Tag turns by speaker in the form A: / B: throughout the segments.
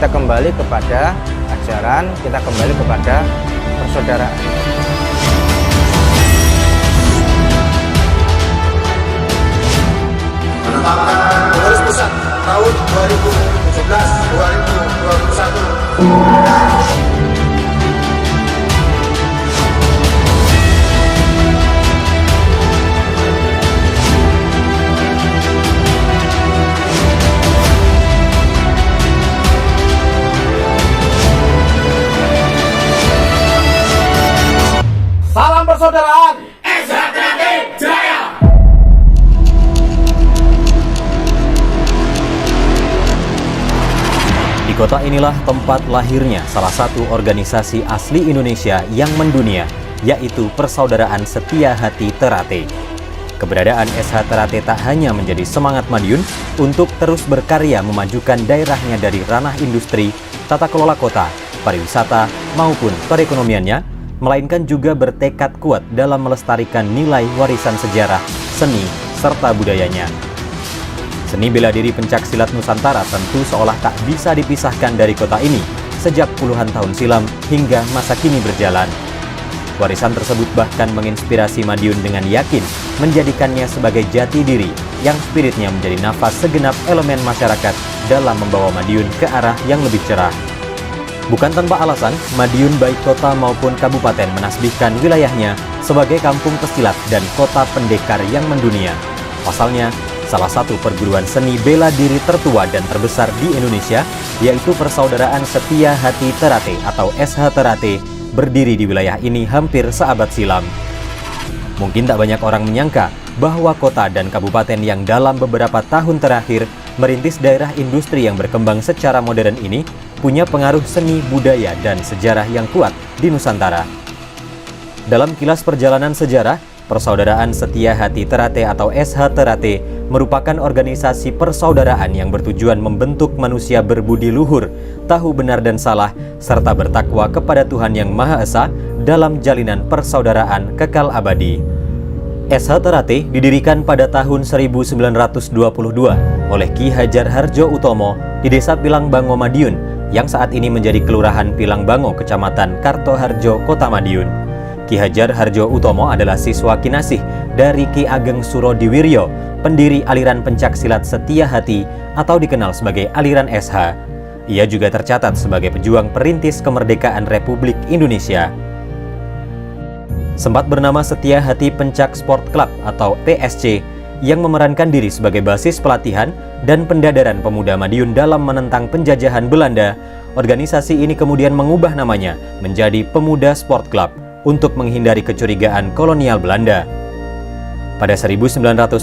A: kita kembali kepada ajaran, kita kembali kepada persaudaraan.
B: Menetapkan pengurus pusat tahun 2017-2021.
C: Salam persaudaraan.
D: Di kota inilah tempat lahirnya salah satu organisasi asli Indonesia yang mendunia, yaitu Persaudaraan Setia Hati Ternate. Keberadaan SH Ternate tak hanya menjadi semangat Madiun untuk terus berkarya memajukan daerahnya dari ranah industri, tata kelola kota, pariwisata, maupun perekonomiannya, melainkan juga bertekad kuat dalam melestarikan nilai warisan sejarah, seni, serta budayanya. Seni bela diri pencaksilat Nusantara tentu seolah tak bisa dipisahkan dari kota ini sejak puluhan tahun silam hingga masa kini berjalan. Warisan tersebut bahkan menginspirasi Madiun dengan yakin menjadikannya sebagai jati diri yang spiritnya menjadi nafas segenap elemen masyarakat dalam membawa Madiun ke arah yang lebih cerah. Bukan tanpa alasan, Madiun baik kota maupun kabupaten menasbihkan wilayahnya sebagai kampung pesilat dan kota pendekar yang mendunia. Pasalnya, salah satu perguruan seni bela diri tertua dan terbesar di Indonesia, yaitu Persaudaraan Setia Hati Ternate atau SH Ternate, berdiri di wilayah ini hampir seabad silam. Mungkin tak banyak orang menyangka bahwa kota dan kabupaten yang dalam beberapa tahun terakhir merintis daerah industri yang berkembang secara modern ini punya pengaruh seni, budaya, dan sejarah yang kuat di Nusantara. Dalam kilas perjalanan sejarah, Persaudaraan Setia Hati Ternate atau SH Ternate merupakan organisasi persaudaraan yang bertujuan membentuk manusia berbudi luhur, tahu benar dan salah, serta bertakwa kepada Tuhan Yang Maha Esa dalam jalinan persaudaraan kekal abadi. SH Ternate didirikan pada tahun 1922 oleh Ki Hajar Hardjo Utomo di Desa Pilangbango, Madiun, yang saat ini menjadi Kelurahan Pilangbango, Kecamatan Kartoharjo, Kota Madiun. Ki Hajar Hardjo Utomo adalah siswa kinasih dari Ki Ageng Surodiwiryo, pendiri aliran pencaksilat Setia Hati atau dikenal sebagai aliran SH. Ia juga tercatat sebagai pejuang perintis kemerdekaan Republik Indonesia. Sempat bernama Setia Hati Pencak Sport Club atau PSC, yang memerankan diri sebagai basis pelatihan dan pendadaran pemuda Madiun dalam menentang penjajahan Belanda. Organisasi ini kemudian mengubah namanya menjadi Pemuda Sport Club untuk menghindari kecurigaan kolonial Belanda. Pada 1942,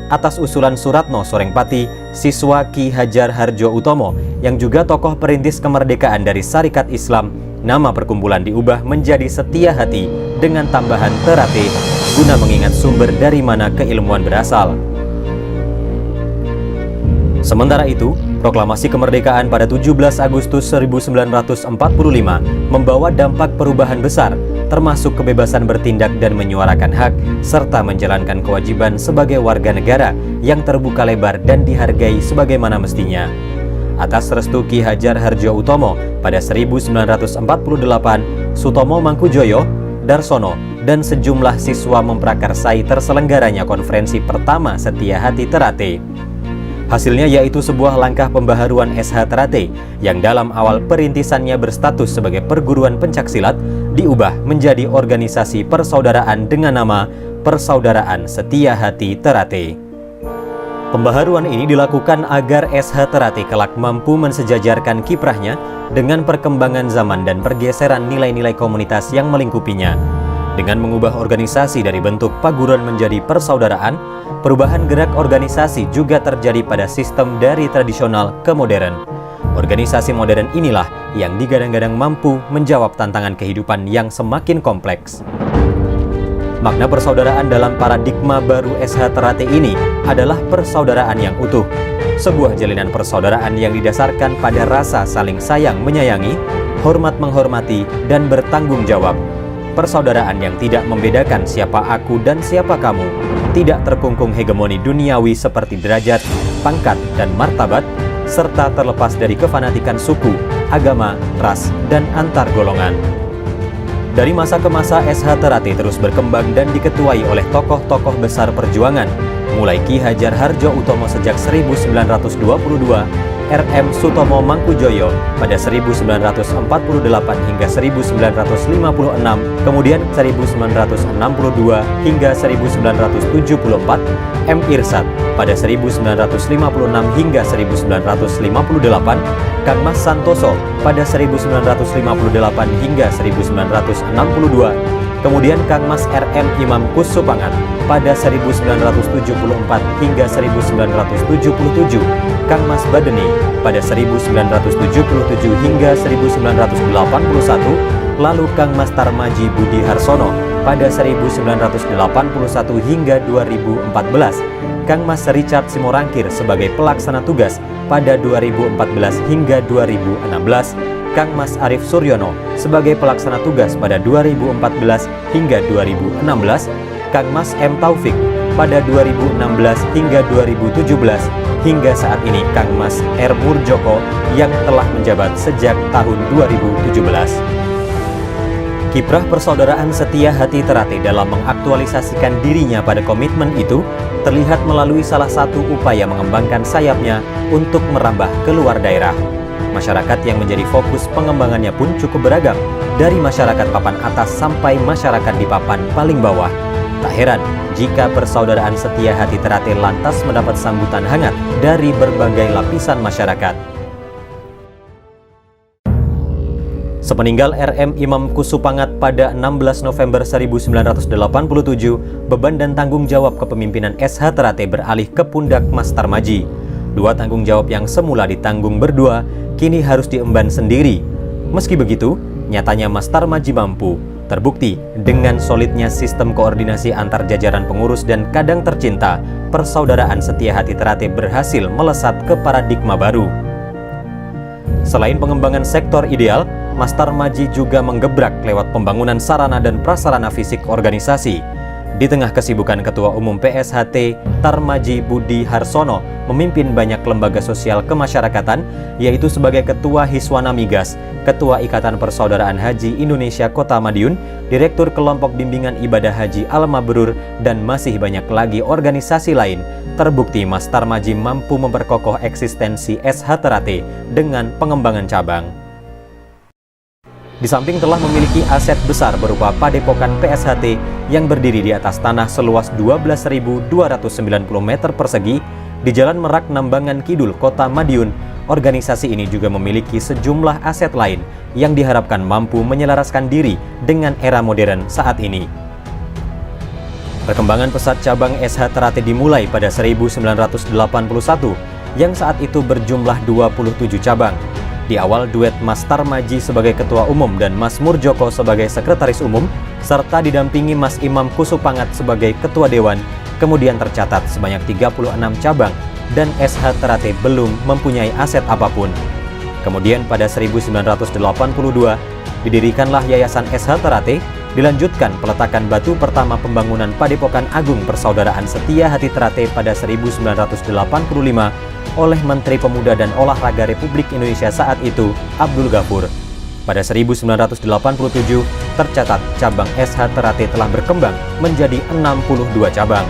D: atas usulan Suratno Sorengpati, siswa Ki Hajar Hardjo Utomo yang juga tokoh perintis kemerdekaan dari Syarikat Islam, nama perkumpulan diubah menjadi Setia Hati dengan tambahan Ternate guna mengingat sumber dari mana keilmuan berasal. Sementara itu, proklamasi kemerdekaan pada 17 Agustus 1945 membawa dampak perubahan besar, termasuk kebebasan bertindak dan menyuarakan hak, serta menjalankan kewajiban sebagai warga negara yang terbuka lebar dan dihargai sebagaimana mestinya. Atas restu Ki Hajar Hardjo Utomo pada 1948, Sutomo Mangkujoyo, Darsono, dan sejumlah siswa memprakarsai terselenggaranya konferensi pertama Setia Hati Ternate. Hasilnya yaitu sebuah langkah pembaharuan SH Ternate yang dalam awal perintisannya berstatus sebagai perguruan pencaksilat diubah menjadi organisasi persaudaraan dengan nama Persaudaraan Setia Hati Ternate. Pembaharuan ini dilakukan agar SH Ternate kelak mampu mensejajarkan kiprahnya dengan perkembangan zaman dan pergeseran nilai-nilai komunitas yang melingkupinya. Dengan mengubah organisasi dari bentuk paguran menjadi persaudaraan, perubahan gerak organisasi juga terjadi pada sistem dari tradisional ke modern. Organisasi modern inilah yang digadang-gadang mampu menjawab tantangan kehidupan yang semakin kompleks. Makna persaudaraan dalam paradigma baru SH Ternate ini adalah persaudaraan yang utuh, sebuah jalinan persaudaraan yang didasarkan pada rasa saling sayang menyayangi, hormat menghormati, dan bertanggung jawab. Persaudaraan yang tidak membedakan siapa aku dan siapa kamu, tidak terkungkung hegemoni duniawi seperti derajat, pangkat, dan martabat, serta terlepas dari kefanatikan suku, agama, ras, dan antar golongan. Dari masa ke masa, SH Teratai terus berkembang dan diketuai oleh tokoh-tokoh besar perjuangan, mulai Ki Hajar Hardjo Utomo sejak 1922, RM Sutomo Mangkujoyo pada 1948 hingga 1956, kemudian 1962 hingga 1974, M. Irsad pada 1956 hingga 1958, Kang Mas Santoso pada 1958 hingga 1962, kemudian Kang Mas RM Imam Kusupangat pada 1974 hingga 1977, Kang Mas Badeni pada 1977 hingga 1981, lalu Kang Mas Tarmaji Budi Harsono pada 1981 hingga 2014, Kang Mas Richard Simorangkir sebagai pelaksana tugas pada 2014 hingga 2016, Kang Mas Arief Suryono sebagai pelaksana tugas pada 2014 hingga 2016, Kang Mas M. Taufik pada 2016 hingga 2017, hingga saat ini Kang Mas R. Murjoko yang telah menjabat sejak tahun 2017. Kiprah persaudaraan Setia Hati Teratai dalam mengaktualisasikan dirinya pada komitmen itu terlihat melalui salah satu upaya mengembangkan sayapnya untuk merambah keluar daerah. Masyarakat yang menjadi fokus pengembangannya pun cukup beragam, dari masyarakat papan atas sampai masyarakat di papan paling bawah. Tak heran jika persaudaraan Setia Hati Teratai lantas mendapat sambutan hangat dari berbagai lapisan masyarakat. Sepeninggal RM Imam Kusupangat pada 16 November 1987, beban dan tanggung jawab kepemimpinan SH Teratai beralih ke pundak Mas Tarmaji. Dua tanggung jawab yang semula ditanggung berdua, kini harus diemban sendiri. Meski begitu, nyatanya Mas Tarmaji mampu. Terbukti dengan solidnya sistem koordinasi antar jajaran pengurus dan kadang tercinta, persaudaraan Setia Hati Teratai berhasil melesat ke paradigma baru. Selain pengembangan sektor ideal, Mas Tarmaji juga menggebrak lewat pembangunan sarana dan prasarana fisik organisasi. Di tengah kesibukan Ketua Umum PSHT, Tarmaji Budi Harsono memimpin banyak lembaga sosial kemasyarakatan, yaitu sebagai Ketua Hiswana Migas, Ketua Ikatan Persaudaraan Haji Indonesia Kota Madiun, Direktur Kelompok Bimbingan Ibadah Haji Al-Mabrur, dan masih banyak lagi organisasi lain. Terbukti Mas Tarmaji mampu memperkokoh eksistensi SH Teratai dengan pengembangan cabang. Di samping telah memiliki aset besar berupa padepokan PSHT yang berdiri di atas tanah seluas 12.290 meter persegi di Jalan Merak Nambangan Kidul, Kota Madiun, organisasi ini juga memiliki sejumlah aset lain yang diharapkan mampu menyelaraskan diri dengan era modern saat ini. Perkembangan pesat cabang SH Teratai dimulai pada 1981 yang saat itu berjumlah 27 cabang. Di awal duet Mas Tarmaji sebagai Ketua Umum dan Mas Murjoko sebagai Sekretaris Umum, serta didampingi Mas Imam Kusupangat sebagai Ketua Dewan, kemudian tercatat sebanyak 36 cabang dan SH Teratai belum mempunyai aset apapun. Kemudian pada 1982, didirikanlah Yayasan SH Teratai, dilanjutkan peletakan batu pertama pembangunan Padepokan Agung Persaudaraan Setia Hati Teratai pada 1985 oleh Menteri Pemuda dan Olahraga Republik Indonesia saat itu, Abdul Ghafur. Pada 1987, tercatat cabang SH Teratai telah berkembang menjadi 62 cabang.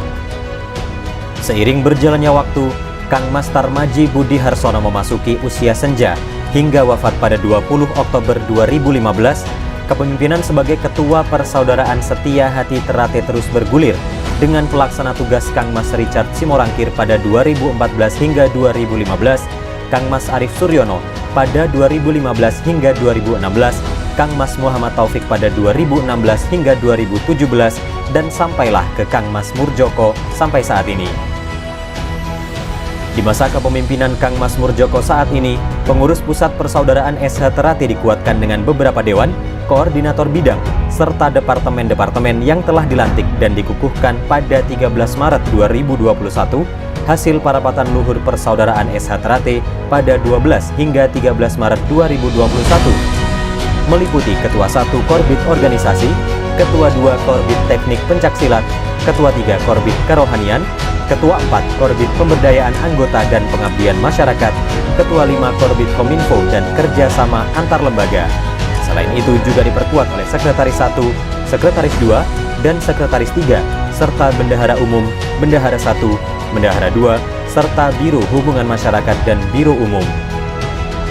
D: Seiring berjalannya waktu, Kang Mas Tarmaji Budi Harsono memasuki usia senja hingga wafat pada 20 Oktober 2015. Kepemimpinan sebagai Ketua Persaudaraan Setia Hati Teratai terus bergulir dengan pelaksana tugas Kang Mas Richard Simorangkir pada 2014 hingga 2015, Kang Mas Arief Suryono pada 2015 hingga 2016, Kang Mas Muhammad Taufik pada 2016 hingga 2017, dan sampailah ke Kang Mas Murjoko sampai saat ini. Di masa kepemimpinan Kang Mas Murjoko saat ini, pengurus pusat persaudaraan SH Teratai dikuatkan dengan beberapa dewan, koordinator bidang, serta departemen-departemen yang telah dilantik dan dikukuhkan pada 13 Maret 2021, hasil parapatan luhur persaudaraan SH Teratai pada 12 hingga 13 Maret 2021. Meliputi Ketua 1 Korbit Organisasi, Ketua 2 Korbit Teknik Pencaksilat, Ketua 3 Korbit Kerohanian, Ketua 4 Korbit Pemberdayaan Anggota dan Pengabdian Masyarakat, Ketua 5 Korbit Kominfo dan Kerjasama Antar Lembaga. Selain itu juga diperkuat oleh Sekretaris 1, Sekretaris 2, dan Sekretaris 3, serta Bendahara Umum, Bendahara 1, Bendahara 2, serta Biro Hubungan Masyarakat dan Biro Umum.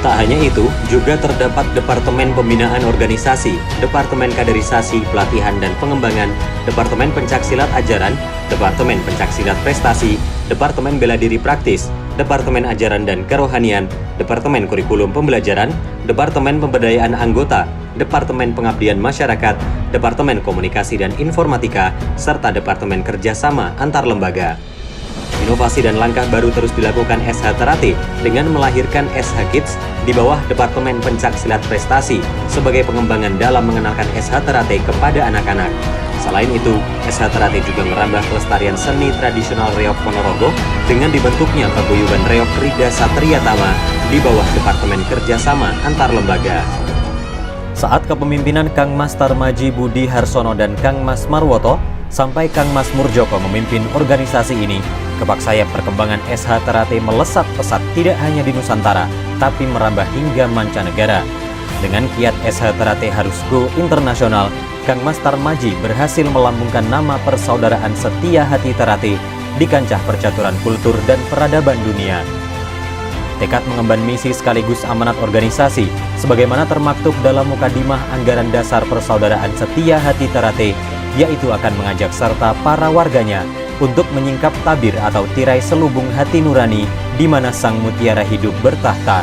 D: Tak hanya itu, juga terdapat Departemen Pembinaan Organisasi, Departemen Kaderisasi, Pelatihan dan Pengembangan, Departemen Pencaksilat Ajaran, Departemen Pencaksilat Prestasi, Departemen Bela Diri Praktis, Departemen Ajaran dan Kerohanian, Departemen Kurikulum Pembelajaran, Departemen Pemberdayaan Anggota, Departemen Pengabdian Masyarakat, Departemen Komunikasi dan Informatika, serta Departemen Kerjasama Antar Lembaga. Inovasi dan langkah baru terus dilakukan SH Teratai dengan melahirkan SH Kids di bawah Departemen Pencaksilat Prestasi sebagai pengembangan dalam mengenalkan SH Teratai kepada anak-anak. Selain itu, SH Teratai juga merambah pelestarian seni tradisional Reog Ponorogo dengan dibentuknya paguyuban Reog Rida Satria Tama di bawah Departemen Kerjasama Antar Lembaga. Saat kepemimpinan Kang Mas Tarmaji Budi Harsono dan Kang Mas Marwoto sampai Kang Mas Murjoko memimpin organisasi ini, kebak sayap perkembangan SH Teratai melesat pesat tidak hanya di Nusantara, tapi merambah hingga mancanegara. Dengan kiat SH Teratai harus go internasional, Kang Mas Tarmaji berhasil melambungkan nama persaudaraan setia hati Teratai di kancah percaturan kultur dan peradaban dunia. Tekad mengemban misi sekaligus amanat organisasi, sebagaimana termaktub dalam Mukadimah Anggaran Dasar Persaudaraan Setia Hati Teratai, yaitu akan mengajak serta para warganya untuk menyingkap tabir atau tirai selubung hati nurani di mana sang mutiara hidup bertahta.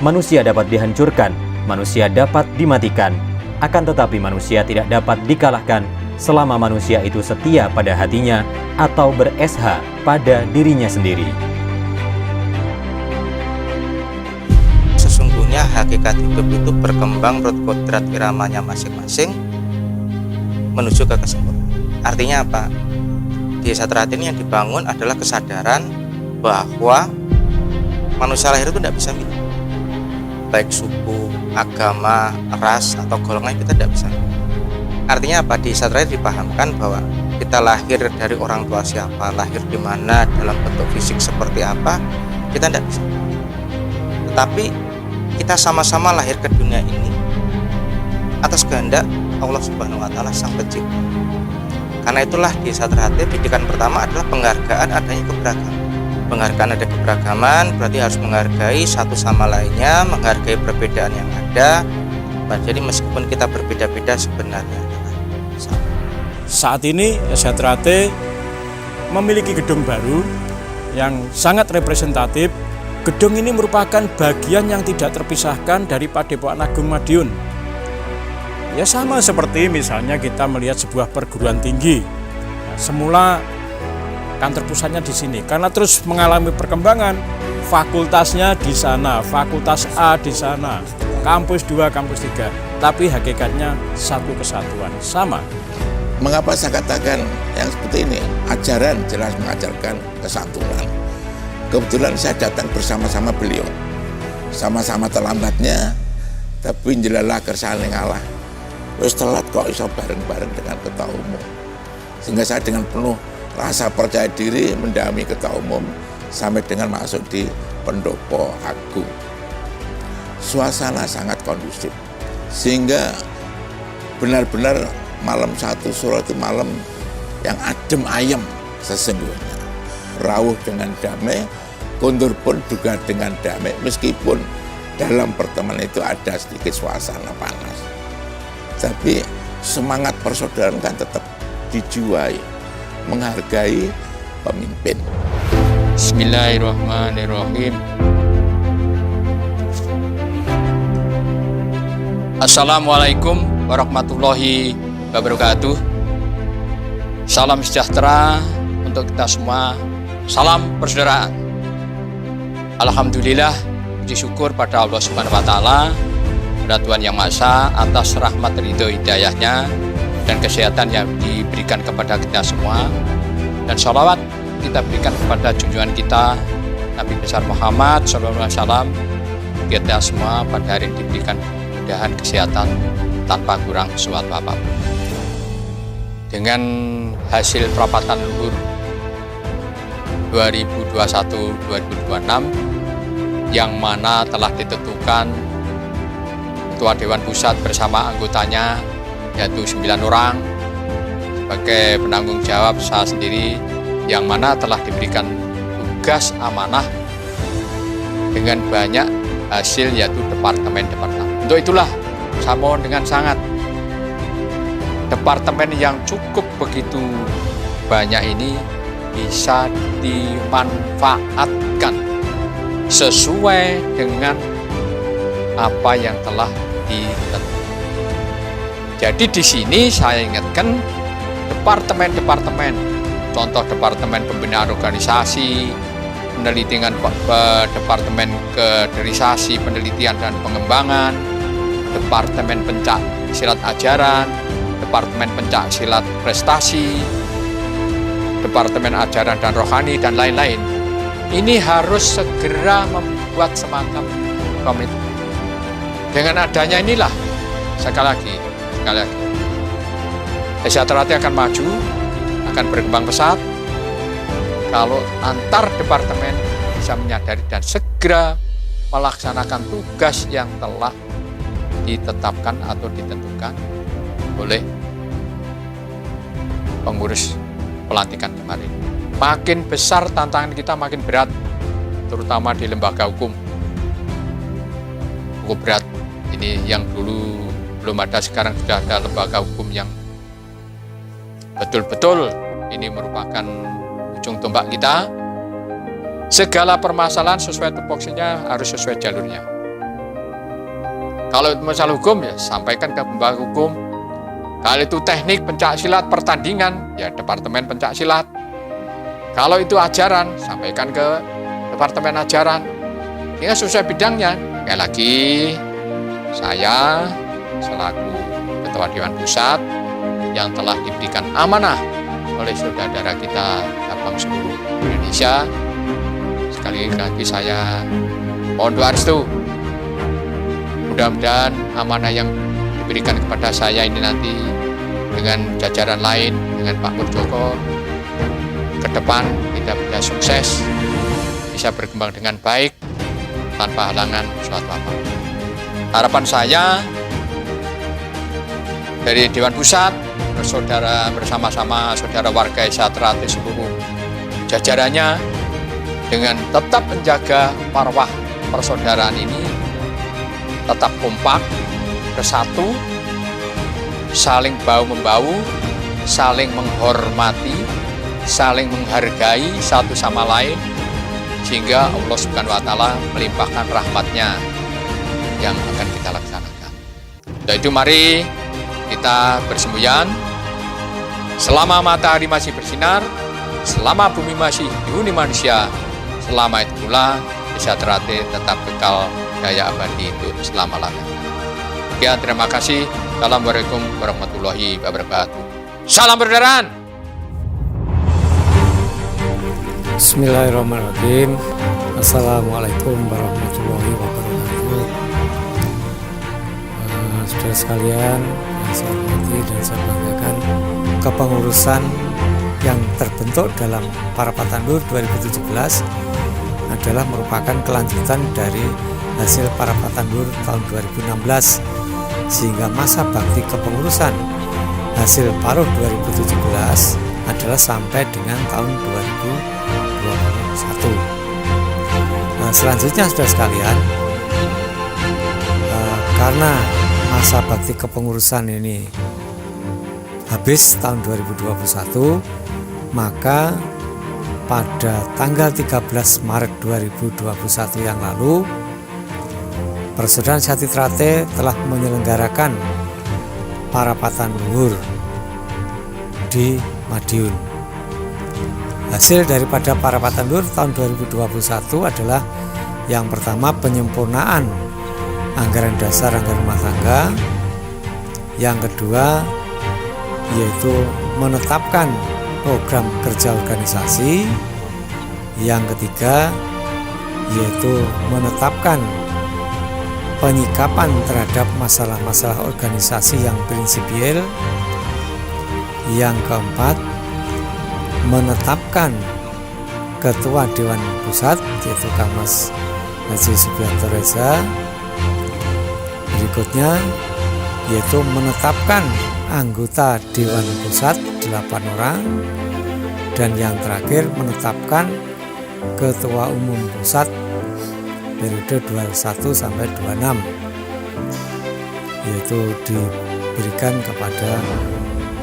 D: Manusia dapat dihancurkan, manusia dapat dimatikan, akan tetapi manusia tidak dapat dikalahkan selama manusia itu setia pada hatinya atau ber-SH pada dirinya sendiri.
A: Sesungguhnya hakikat hidup itu berkembang menurut kodrat iramanya masing-masing menuju ke kesempurnaan. Artinya apa? Di SH Teratai ini yang dibangun adalah kesadaran bahwa manusia lahir itu tidak bisa milih, baik suku, agama, ras, atau golongan kita tidak bisa milih. Artinya apa? Di SH Teratai dipahamkan bahwa kita lahir dari orang tua siapa, lahir di mana, dalam bentuk fisik seperti apa, kita tidak bisa. Tetapi kita sama-sama lahir ke dunia ini atas kehendak Allah Subhanahu wa Ta'ala Sang Pencipta. Karena itulah di SH Teratai pendidikan pertama adalah penghargaan adanya keberagaman. Penghargaan ada keberagaman berarti harus menghargai satu sama lainnya, menghargai perbedaan yang ada. Jadi meskipun kita berbeda-beda sebenarnya adalah sama.
C: Saat ini SH Teratai memiliki gedung baru yang sangat representatif. Gedung ini merupakan bagian yang tidak terpisahkan dari Padepokan Agung Madiun. Ya sama seperti misalnya kita melihat sebuah perguruan tinggi. Semula kantor pusatnya di sini, karena terus mengalami perkembangan, fakultasnya di sana, fakultas A di sana, kampus 2, kampus 3, tapi hakikatnya satu kesatuan, sama.
E: Mengapa saya katakan yang seperti ini? Ajaran jelas mengajarkan kesatuan. Kebetulan saya datang bersama-sama beliau. Sama-sama terlambatnya, tapi jelalah kersane ngalah. Wis telat kok iso bareng-bareng dengan ketua umum. Sehingga saya dengan penuh rasa percaya diri mendampingi ketua umum sampai dengan masuk di pendopo agung. Suasana sangat kondusif. Sehingga benar-benar malam 1 Suro itu malam yang adem ayem sesungguhnya. Rawuh dengan damai, kundur pun juga dengan damai, meskipun dalam pertemuan itu ada sedikit suasana panas. Tapi semangat persaudaraan kan tetap dijuai, menghargai pemimpin.
F: Bismillahirrahmanirrahim. Assalamualaikum warahmatullahi wabarakatuh. Salam sejahtera untuk kita semua. Salam persaudaraan. Alhamdulillah, puji syukur pada Allah Subhanahu wa Ta'ala, pada Tuhan Yang Maha Esa atas rahmat ridho hidayahnya dan kesehatan yang diberikan kepada kita semua. Dan sholawat kita berikan kepada junjungan kita Nabi besar Muhammad SAW. Kita semua pada hari ini diberikan kemudahan kesehatan tanpa kurang suatu apapun. Dengan hasil perapatan luhur 2021-2026 yang mana telah ditentukan Ketua Dewan Pusat bersama anggotanya yaitu 9 orang sebagai penanggung jawab saya sendiri yang mana telah diberikan tugas amanah dengan banyak hasil yaitu departemen-departemen. Untuk itulah saya mohon dengan sangat departemen yang cukup begitu banyak ini bisa dimanfaatkan sesuai dengan apa yang telah ditentukan. Jadi di sini saya ingatkan departemen-departemen, contoh departemen pembinaan organisasi, penelitian departemen kaderisasi, penelitian dan pengembangan, departemen pencak silat ajaran, departemen pencak silat prestasi, departemen ajaran dan rohani dan lain-lain. Ini harus segera membuat semacam komitmen. Dengan adanya inilah sekali lagi Desa Teratai akan maju, akan berkembang pesat kalau antar departemen bisa menyadari dan segera melaksanakan tugas yang telah ditetapkan atau ditentukan oleh pengurus pelantikan kemarin. Makin besar tantangan kita, makin berat, terutama di lembaga hukum. Cukup berat. Ini yang dulu belum ada, sekarang sudah ada lembaga hukum yang betul-betul ini merupakan ujung tombak kita. Segala permasalahan sesuai tupoksinya harus sesuai jalurnya. Kalau itu masalah hukum, ya sampaikan ke lembaga hukum. Kalau itu teknik pencak silat pertandingan, ya departemen pencak silat. Kalau itu ajaran, sampaikan ke departemen ajaran. Ini sesuai bidangnya. Sekali lagi, saya selaku Ketua Dewan Pusat yang telah diberikan amanah oleh saudara kita cabang seluruh Indonesia. Sekali lagi saya mohon doa restu. Mudah-mudahan amanah yang diberikan kepada saya ini nanti dengan jajaran lain, dengan Pak Muldoko, ke depan kita bisa sukses, bisa berkembang dengan baik tanpa halangan suatu apa. Harapan saya dari Dewan Pusat bersaudara bersama-sama saudara warga Desa Teratai seluruh jajarannya dengan tetap menjaga marwah persaudaraan ini, tetap kompak, bersatu, saling bahu-membahu, saling menghormati, saling menghargai satu sama lain, sehingga Allah Subhanahu wa Ta'ala melimpahkan rahmatnya yang akan kita laksanakan. Untuk itu mari kita bersemboyan selama matahari masih bersinar, selama bumi masih dihuni manusia, selama itu pula Desa Teratai tetap kekal jaya abadi untuk selama-lamanya. Sekian, terima kasih. Assalamualaikum warahmatullahi wabarakatuh. Salam persaudaraan.
G: Bismillahirrahmanirrahim. Assalamualaikum warahmatullahi wabarakatuh. Saudara sekalian, yang saya hormati dan saya banggakan, kepengurusan yang terbentuk dalam Parapatan Luhur 2017 adalah merupakan kelanjutan dari hasil Parapatan Luhur tahun 2016, sehingga masa bakti kepengurusan hasil Paruh 2017 adalah sampai dengan tahun 2021. Selanjutnya saudara sekalian, karena masa bakti kepengurusan ini habis tahun 2021, maka pada tanggal 13 Maret 2021 yang lalu, Persaudaraan Sejati Teratai telah menyelenggarakan Parapatan Luhur di Madiun. Hasil daripada Parapatan Luhur tahun 2021 adalah yang pertama, penyempurnaan anggaran dasar anggaran rumah tangga. Yang kedua, yaitu menetapkan program kerja organisasi. Yang ketiga, yaitu menetapkan penyikapan terhadap masalah-masalah organisasi yang prinsipil. Yang keempat, menetapkan Ketua Dewan Pusat yaitu Kamas Haji Subianto Reza. Berikutnya yaitu menetapkan anggota Dewan Pusat 8 orang, dan yang terakhir menetapkan Ketua Umum Pusat periode 21 sampai 26, yaitu diberikan kepada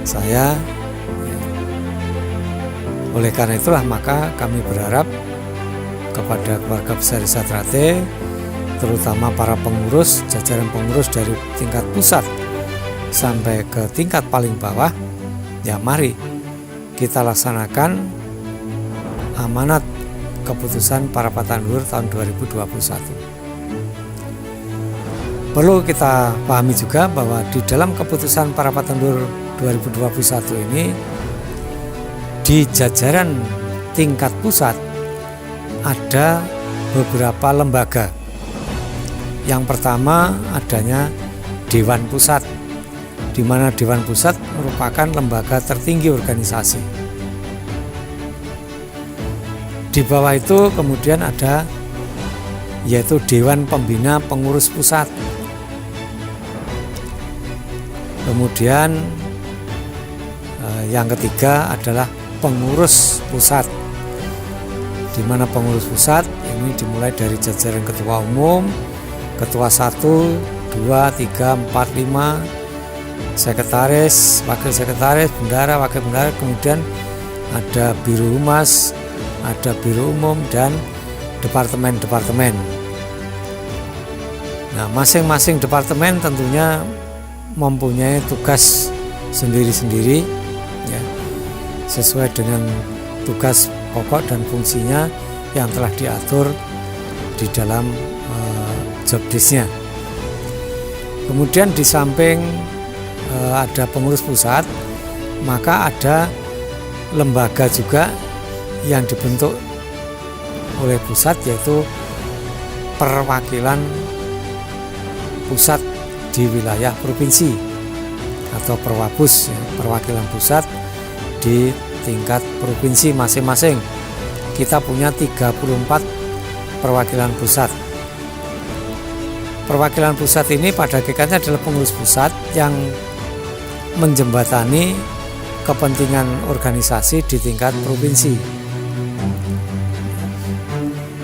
G: saya. Oleh karena itulah maka kami berharap kepada keluarga besar Desa Trate, terutama para pengurus, jajaran pengurus dari tingkat pusat sampai ke tingkat paling bawah, ya mari kita laksanakan amanat keputusan Parapatan Luhur tahun 2021. Perlu kita pahami juga bahwa di dalam keputusan Parapatan Luhur 2021 ini, di jajaran tingkat pusat ada beberapa lembaga. Yang pertama adanya Dewan Pusat, di mana Dewan Pusat merupakan lembaga tertinggi organisasi. Di bawah itu kemudian ada yaitu Dewan Pembina Pengurus Pusat. Kemudian yang ketiga adalah pengurus pusat, di mana pengurus pusat ini dimulai dari jajaran ketua umum, ketua 1, 2, 3, 4, 5, sekretaris, wakil sekretaris, bendara, wakil bendara, kemudian ada biro humas, ada biro umum, dan departemen-departemen. Nah, masing-masing departemen tentunya mempunyai tugas sendiri-sendiri, ya, sesuai dengan tugas pokok dan fungsinya yang telah diatur di dalam job desk-nya. Kemudian di samping ada pengurus pusat, maka ada lembaga juga yang dibentuk oleh pusat, yaitu perwakilan pusat di wilayah provinsi atau Perwabus, ya, perwakilan pusat di tingkat provinsi masing-masing. Kita punya 34 perwakilan pusat. Perwakilan pusat ini pada hakikatnya adalah pengurus pusat yang menjembatani kepentingan organisasi di tingkat provinsi.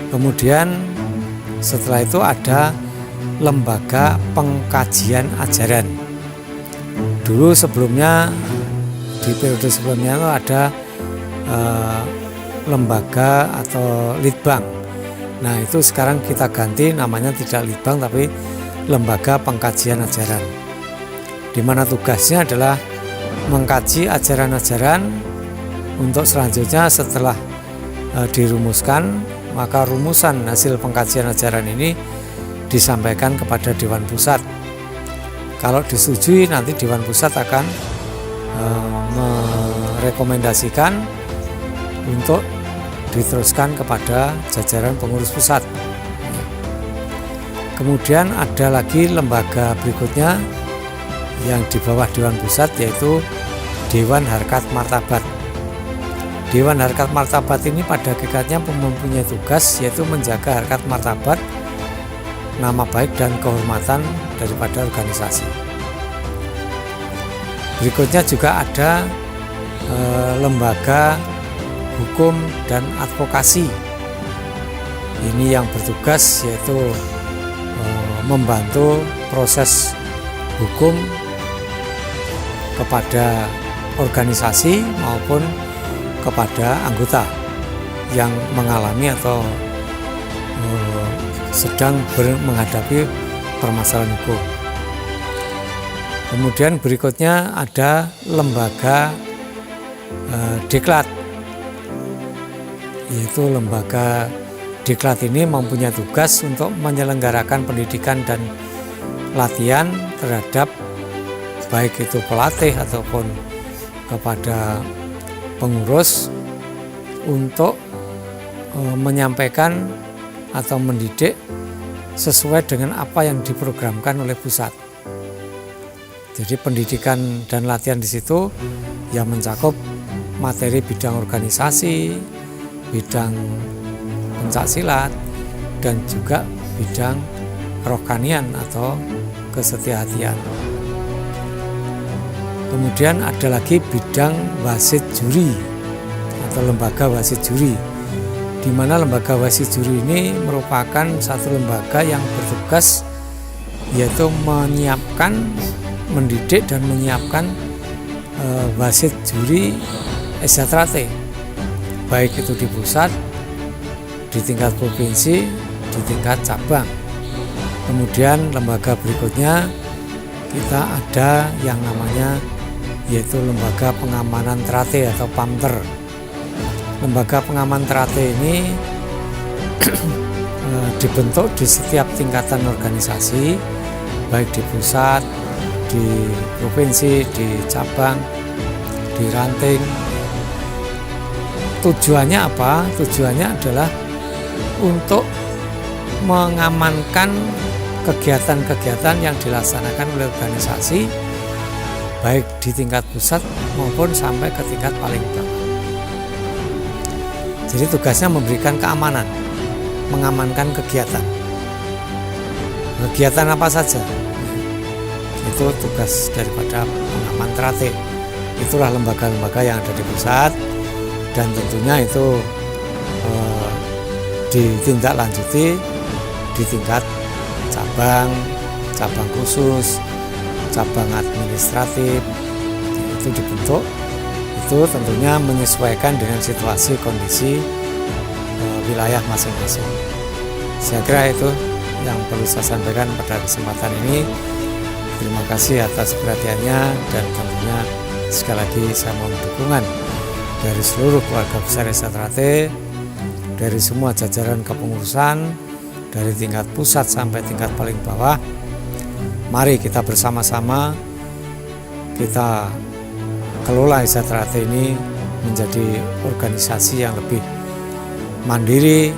G: Kemudian setelah itu ada lembaga pengkajian ajaran. Dulu sebelumnya, di periode sebelumnya itu ada lembaga atau litbang. Nah, itu sekarang kita ganti namanya, tidak litbang tapi lembaga pengkajian ajaran, di mana tugasnya adalah mengkaji ajaran-ajaran untuk selanjutnya setelah dirumuskan, maka rumusan hasil pengkajian ajaran ini disampaikan kepada Dewan Pusat. Kalau disetujui, nanti Dewan Pusat akan merekomendasikan untuk diteruskan kepada jajaran pengurus pusat. Kemudian ada lagi lembaga berikutnya yang di bawah Dewan Pusat, yaitu Dewan Harkat Martabat. Dewan Harkat Martabat ini pada hakikatnya mempunyai tugas yaitu menjaga harkat martabat, nama baik dan kehormatan daripada organisasi. Berikutnya juga ada lembaga hukum dan advokasi. Ini yang bertugas yaitu membantu proses hukum kepada organisasi maupun kepada anggota yang mengalami atau sedang menghadapi permasalahan hukum. Kemudian berikutnya ada lembaga diklat, yaitu lembaga diklat ini mempunyai tugas untuk menyelenggarakan pendidikan dan latihan terhadap baik itu pelatih ataupun kepada pengurus untuk menyampaikan atau mendidik sesuai dengan apa yang diprogramkan oleh pusat. Jadi pendidikan dan latihan di situ yang mencakup materi bidang organisasi, bidang pencaksilat, dan juga bidang kerohanian atau kesetiahatian. Kemudian ada lagi bidang wasit juri atau lembaga wasit juri, di mana lembaga wasit juri ini merupakan satu lembaga yang bertugas yaitu menyiapkan, mendidik dan menyiapkan wasit juri SH-Trate, baik itu di pusat, di tingkat provinsi, di tingkat cabang. Kemudian lembaga berikutnya kita ada yang namanya yaitu Lembaga Pengamanan Trate atau PAMTER. Lembaga Pengaman Trate ini dibentuk di setiap tingkatan organisasi, baik di pusat, di provinsi, di cabang, di ranting. Tujuannya apa? Tujuannya adalah untuk mengamankan kegiatan-kegiatan yang dilaksanakan oleh organisasi, baik di tingkat pusat maupun sampai ke tingkat paling bawah. Jadi tugasnya memberikan keamanan, mengamankan kegiatan. Kegiatan apa saja? Itu tugas daripada pengaman Trate. Itulah lembaga-lembaga yang ada di pusat, dan tentunya itu ditindaklanjuti di tingkat cabang, cabang khusus, cabang administratif. Itu dibentuk, itu tentunya menyesuaikan dengan situasi kondisi wilayah masing-masing. Saya kira itu yang perlu saya sampaikan pada kesempatan ini. Terima kasih atas perhatiannya, dan tentunya sekali lagi saya mohon dukungan dari seluruh keluarga besar SH-Trate, dari semua jajaran kepengurusan, dari tingkat pusat sampai tingkat paling bawah. Mari kita bersama-sama kita kelola SH-Trate ini menjadi organisasi yang lebih mandiri,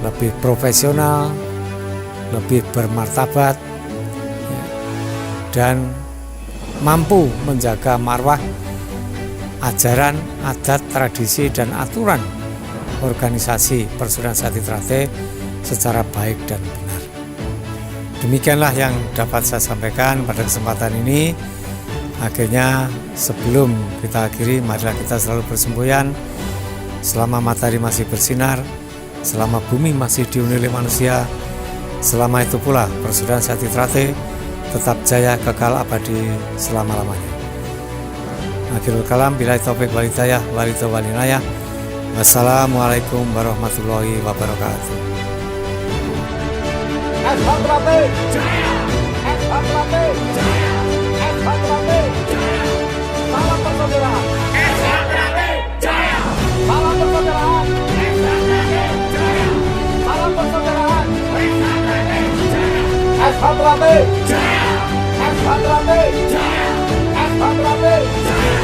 G: lebih profesional, lebih bermartabat, dan mampu menjaga marwah, ajaran, adat, tradisi, dan aturan organisasi Persaudaraan Sehati Trate secara baik dan benar. Demikianlah yang dapat saya sampaikan pada kesempatan ini. Akhirnya sebelum kita akhiri, marilah kita selalu bersemboyan selama matahari masih bersinar, selama bumi masih dihuni oleh manusia, selama itu pula Persaudaraan Sehati Trate tetap jaya kekal abadi selama-lamanya. Akhirul kalam, billahi taufik wal hidayah, wal inayah. Wassalamualaikum warahmatullahi wabarakatuh.
B: SH-Trate jaya, SH-Trate jaya, SH-Trate jaya. Salam persaudaraan, SH-Trate jaya. Salam persaudaraan, SH-Trate jaya. Salam persaudaraan, SH-Trate jaya. SH-Trate jaya, SH-Trate jaya, SH-Trate jaya.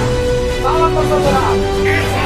B: Salam persaudaraan.